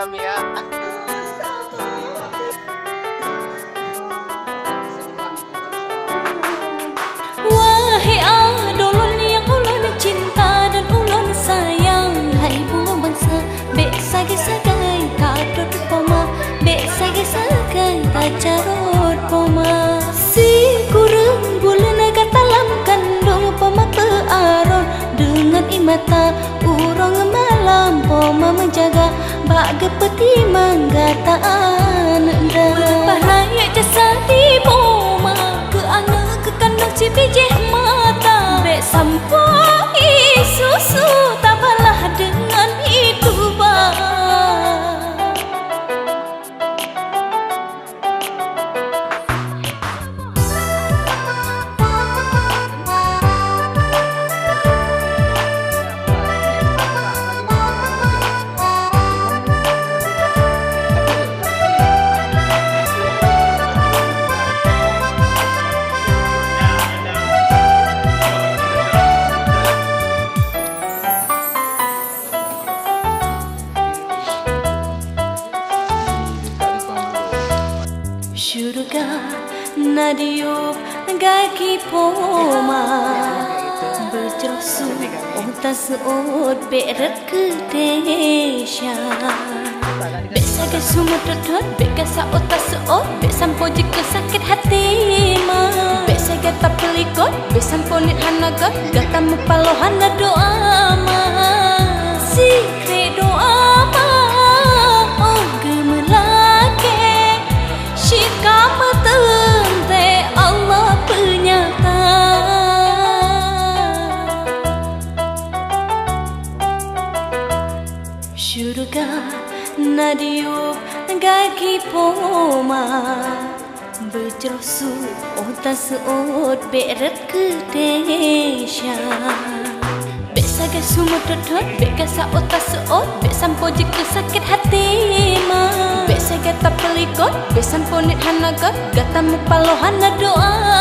kami ya. Wahai adolon yang ulun cinta dan ulun sayang, hai bunga bangsa bek sagai-sagai kadut poma, bek sagai-sagai tacarut poma. Si kurang bulan agak talam kandung poma pearon dengan imata urang malam poma menjaga bagai peti manggataan anda. Bahaya jasa di poma ke anak ke kandung si bijih mata, bek sampai susu tabalah dengan itu bah. Syurga nadiup gaki poma berjerusu ontas seot beret ke desya, bek sagai sumut dot bek kasa otas seot bek sampo jika sakit hati ma, bek sagai tak pelikot bek sampo nit hanagat gata mepalohan doa ma, si doa ma oh gemelake Syika metente Allah penyata. Syurga nadiup gaki poma berjerusu ontas seot beret ke desya, bek sagai sumut dot bek kasa otas seot bek sampo jika sakit hati ma, bek sagai tak pelikot bek sampo nit hanagat gata mepalohan doa